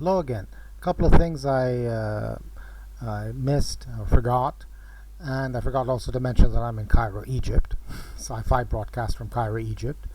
Hello again. A couple of things I missed or forgot, and I forgot also to mention that I'm in Cairo, Egypt. Sci-fi broadcast from Cairo, Egypt.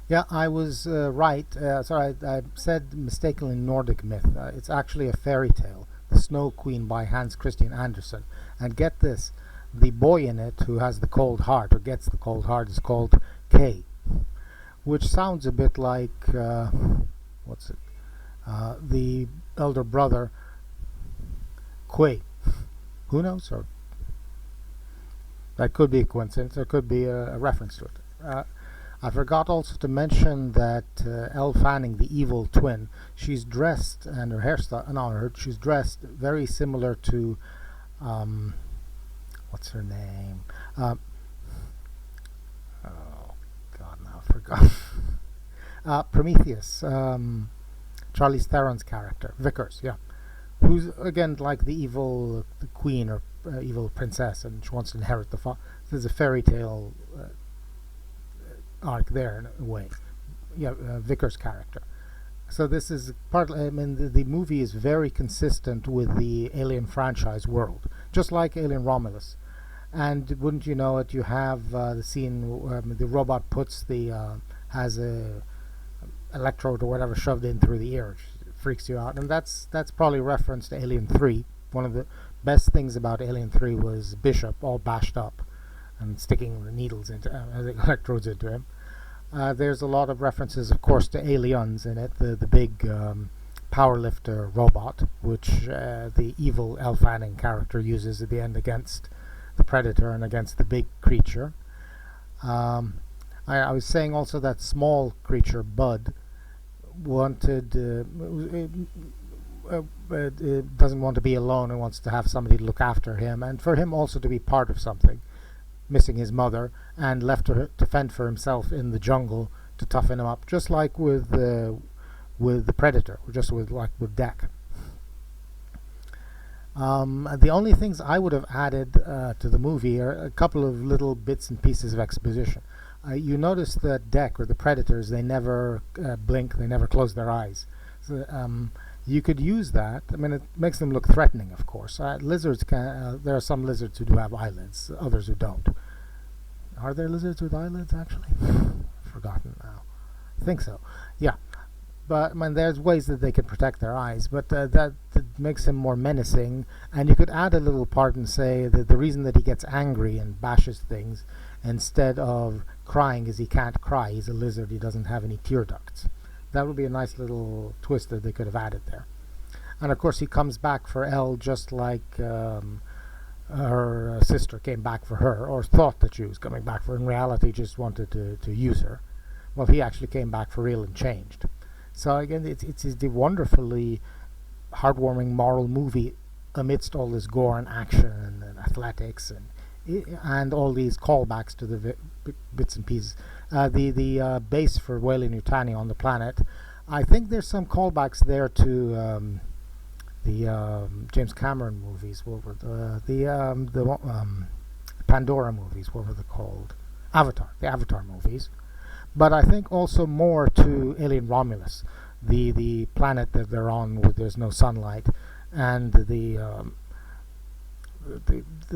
Yeah, I was right. Sorry, I said mistakenly Nordic myth. It's actually a fairy tale, The Snow Queen by Hans Christian Andersen. And get this, the boy in it who has the cold heart, or gets the cold heart, is called Kay, which sounds a bit like, what's it? The elder brother, Quay. Who knows? Or that could be a coincidence. There could be a reference to it. I forgot also to mention that Elle Fanning, the evil twin, she's dressed, and her hairstyle, no, she's dressed very similar to, what's her name? Oh God, now I forgot. Prometheus, Charlize Theron's character, Vickers, yeah, who's again like the evil the queen or evil princess, and she wants to inherit the there's a fairy tale arc there in a way. Yeah, Vickers' character. So this is partly, I mean, the movie is very consistent with the Alien franchise world, just like Alien Romulus. And wouldn't you know it, you have the scene where the robot puts has a electrode or whatever shoved in through the ear, which freaks you out. And that's probably reference to Alien 3. One of the best things about Alien 3 was Bishop all bashed up and sticking the needles into the electrodes into him. There's a lot of references, of course, to Aliens in it, the big powerlifter robot, which the evil Elle Fanning character uses at the end against the Predator and against the big creature. I was saying also that small creature, Bud, wanted doesn't want to be alone and wants to have somebody to look after him, and for him also to be part of something, missing his mother and left to fend for himself in the jungle to toughen him up, just like with the Predator, or just with Deck. The only things I would have added to the movie are a couple of little bits and pieces of exposition. You notice that Deck, or the Predators, they never blink, they never close their eyes. So, you could use that. I mean, it makes them look threatening, of course. Lizards can. There are some lizards who do have eyelids, others who don't. Are there lizards with eyelids, actually? I've forgotten now. I think so. Yeah. But I mean, there's ways that they can protect their eyes, but that makes him more menacing. And you could add a little part and say that the reason that he gets angry and bashes things instead of crying is he can't cry. He's a lizard. He doesn't have any tear ducts. That would be a nice little twist that they could have added there. And of course, he comes back for Elle just like her sister came back for her, or thought that she was coming back for her. In reality, just wanted to use her. Well, he actually came back for real and changed. So again, it's the wonderfully heartwarming moral movie amidst all this gore and action and athletics and all these callbacks to the bits and pieces. The base for Weyland-Yutani on the planet, I think there's some callbacks there to the James Cameron movies. What were the Pandora movies? What were they called? Avatar, the Avatar movies. But I think also more to Alien Romulus, the planet that they're on where there's no sunlight, and the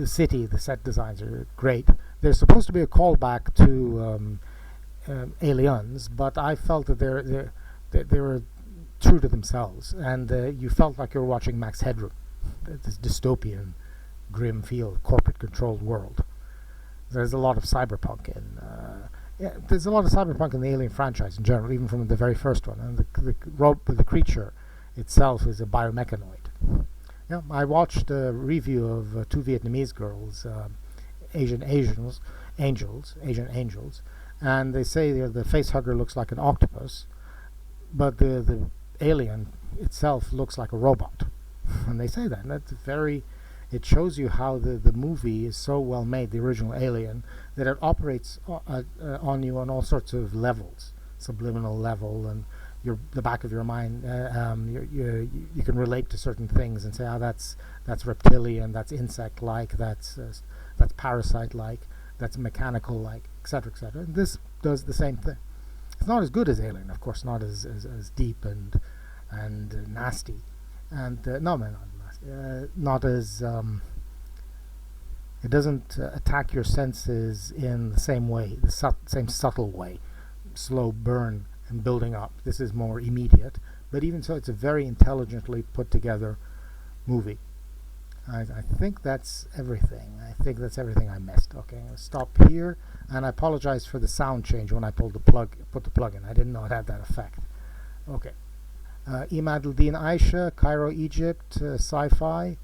city, the set designs are great. There's supposed to be a callback to Aliens, but I felt that they were true to themselves, and you felt like you were watching Max Headroom, this dystopian, grim feel, corporate-controlled world. There's a lot of cyberpunk in. There's a lot of cyberpunk in the Alien franchise in general, even from the very first one. And the creature itself is a biomechanoid. Yeah, I watched a review of two Vietnamese girls, Asian Angels, and they say the facehugger looks like an octopus, but the alien itself looks like a robot. And they say that, and that's very. It shows you how the movie is so well made, the original Alien, that it operates on you on all sorts of levels, subliminal level, and the back of your mind. You can relate to certain things and say, that's reptilian, that's insect-like, that's parasite-like, that's mechanical-like, etc., etc. And this does the same thing. It's not as good as Alien, of course, not as deep and nasty, and no, not as it doesn't attack your senses in the same way, the same subtle way, slow burn and building up. This is more immediate, but even so, it's a very intelligently put together movie. I think that's everything. I think that's everything I missed. Okay, I'm going to stop here, and I apologize for the sound change when I put the plug in. I didn't know it had that effect. Okay. Imad al-Din Aisha, Cairo, Egypt, sci-fi.